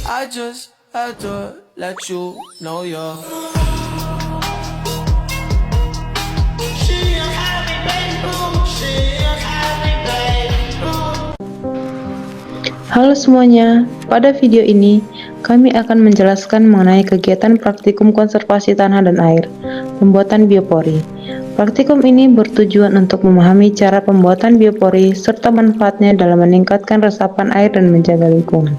I just had to let you know you're. Halo semuanya, pada video ini kami akan menjelaskan mengenai kegiatan praktikum konservasi tanah dan air, pembuatan biopori. Praktikum ini bertujuan untuk memahami cara pembuatan biopori serta manfaatnya dalam meningkatkan resapan air dan menjaga lingkungan.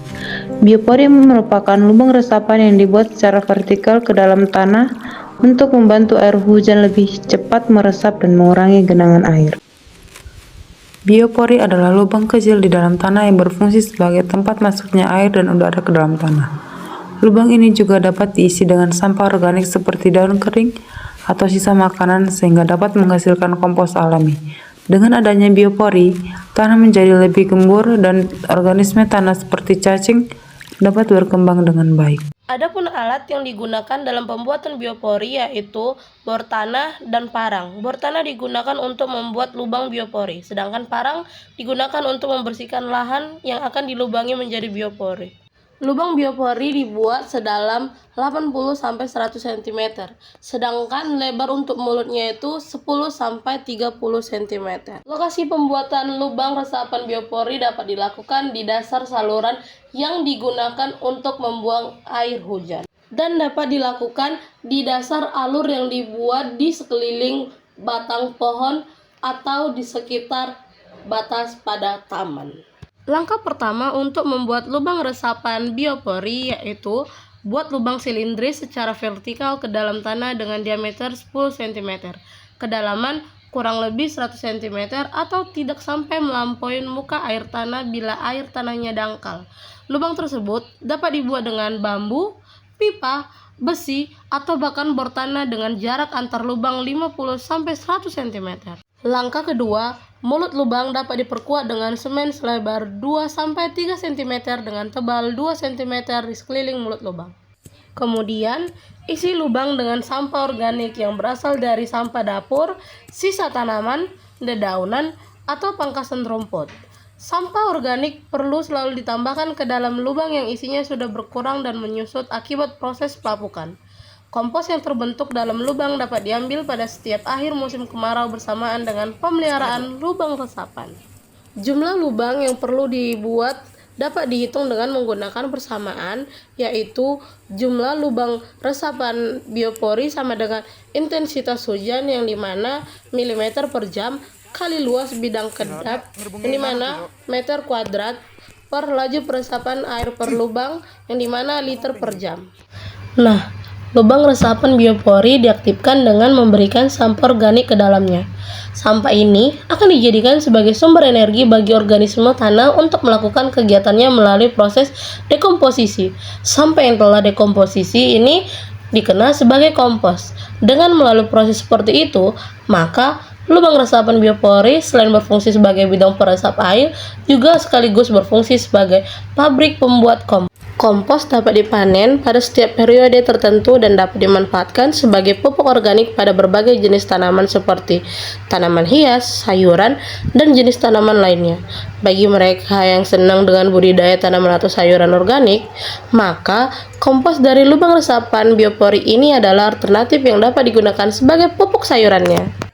Biopori merupakan lubang resapan yang dibuat secara vertikal ke dalam tanah untuk membantu air hujan lebih cepat meresap dan mengurangi genangan air. Biopori adalah lubang kecil di dalam tanah yang berfungsi sebagai tempat masuknya air dan udara ke dalam tanah. Lubang ini juga dapat diisi dengan sampah organik seperti daun kering atau sisa makanan sehingga dapat menghasilkan kompos alami. Dengan adanya biopori, tanah menjadi lebih gembur dan organisme tanah seperti cacing dapat berkembang dengan baik. Adapun alat yang digunakan dalam pembuatan biopori yaitu bor tanah dan parang. Bor tanah digunakan untuk membuat lubang biopori, sedangkan parang digunakan untuk membersihkan lahan yang akan dilubangi menjadi biopori. Lubang biopori dibuat sedalam 80-100 cm, sedangkan lebar untuk mulutnya itu 10-30 cm. Lokasi pembuatan lubang resapan biopori dapat dilakukan di dasar saluran yang digunakan untuk membuang air hujan, dan dapat dilakukan di dasar alur yang dibuat di sekeliling batang pohon atau di sekitar batas pada taman. Langkah pertama untuk membuat lubang resapan biopori yaitu buat lubang silindris secara vertikal ke dalam tanah dengan diameter 10 cm, kedalaman kurang lebih 100 cm atau tidak sampai melampaui muka air tanah bila air tanahnya dangkal. Lubang tersebut dapat dibuat dengan bambu, pipa, besi, atau bahkan bor tanah dengan jarak antar lubang 50-100 cm. Langkah kedua, mulut lubang dapat diperkuat dengan semen selebar 2-3 cm dengan tebal 2 cm di sekeliling mulut lubang. Kemudian, isi lubang dengan sampah organik yang berasal dari sampah dapur, sisa tanaman, dedaunan, atau pangkasan rumput. Sampah organik perlu selalu ditambahkan ke dalam lubang yang isinya sudah berkurang dan menyusut akibat proses pelapukan. Kompos yang terbentuk dalam lubang dapat diambil pada setiap akhir musim kemarau bersamaan dengan pemeliharaan lubang resapan. Jumlah lubang yang perlu dibuat dapat dihitung dengan menggunakan persamaan, yaitu jumlah lubang resapan biopori sama dengan intensitas hujan yang dimana milimeter per jam kali luas bidang kedap yang dimana meter kuadrat per laju peresapan air per lubang yang dimana liter per jam. Nah, lubang resapan biopori diaktifkan dengan memberikan sampah organik ke dalamnya. Sampah ini akan dijadikan sebagai sumber energi bagi organisme tanah untuk melakukan kegiatannya melalui proses dekomposisi. Sampah yang telah dekomposisi ini dikenal sebagai kompos. Dengan melalui proses seperti itu, maka lubang resapan biopori selain berfungsi sebagai bidang peresap air, juga sekaligus berfungsi sebagai pabrik pembuat kompos. Kompos dapat dipanen pada setiap periode tertentu dan dapat dimanfaatkan sebagai pupuk organik pada berbagai jenis tanaman seperti tanaman hias, sayuran, dan jenis tanaman lainnya. Bagi mereka yang senang dengan budidaya tanaman atau sayuran organik, maka kompos dari lubang resapan biopori ini adalah alternatif yang dapat digunakan sebagai pupuk sayurannya.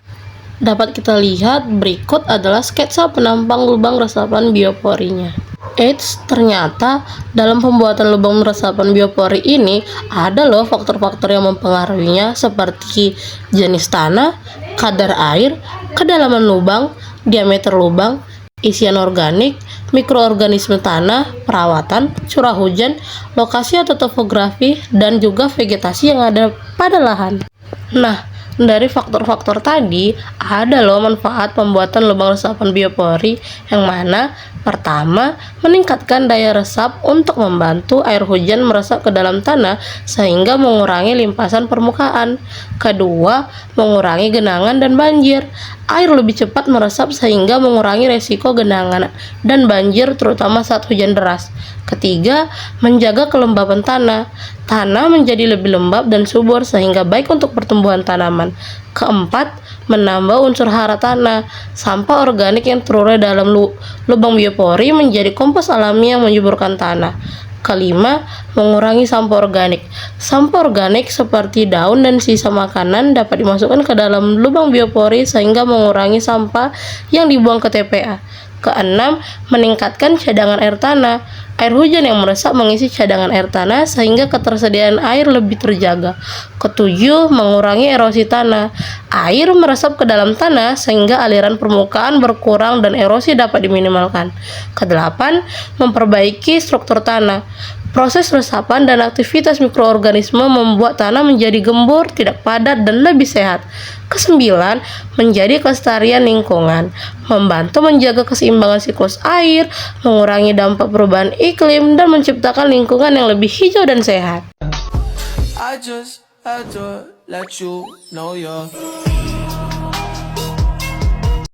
Dapat kita lihat berikut adalah sketsa penampang lubang resapan bioporinya. Eits, ternyata dalam pembuatan lubang resapan biopori ini ada loh faktor-faktor yang mempengaruhinya seperti jenis tanah, kadar air, kedalaman lubang, diameter lubang, isian organik, mikroorganisme tanah, perawatan, curah hujan, lokasi atau topografi, dan juga vegetasi yang ada pada lahan. Nah, dari faktor-faktor tadi ada loh manfaat pembuatan lubang resapan biopori, yang mana pertama, meningkatkan daya resap untuk membantu air hujan meresap ke dalam tanah sehingga mengurangi limpasan permukaan. Kedua, mengurangi genangan dan banjir. Air lebih cepat meresap sehingga mengurangi resiko genangan dan banjir terutama saat hujan deras. Ketiga, menjaga kelembaban tanah. Tanah menjadi lebih lembab dan subur sehingga baik untuk pertumbuhan tanaman. Keempat, menambah unsur hara tanah. Sampah organik yang terurai dalam lubang biopori menjadi kompos alami yang menyuburkan tanah. Kelima, mengurangi sampah organik. Sampah organik seperti daun dan sisa makanan dapat dimasukkan ke dalam lubang biopori sehingga mengurangi sampah yang dibuang ke TPA. Keenam, meningkatkan cadangan air tanah. Air hujan yang meresap mengisi cadangan air tanah sehingga ketersediaan air lebih terjaga. Ketujuh, mengurangi erosi tanah. Air meresap ke dalam tanah sehingga aliran permukaan berkurang dan erosi dapat diminimalkan. Kedelapan, memperbaiki struktur tanah. Proses resapan dan aktivitas mikroorganisme membuat tanah menjadi gembur, tidak padat, dan lebih sehat. Kesembilan, menjadi kelestarian lingkungan, membantu menjaga keseimbangan siklus air, mengurangi dampak perubahan iklim, dan menciptakan lingkungan yang lebih hijau dan sehat. I just had to let you know you're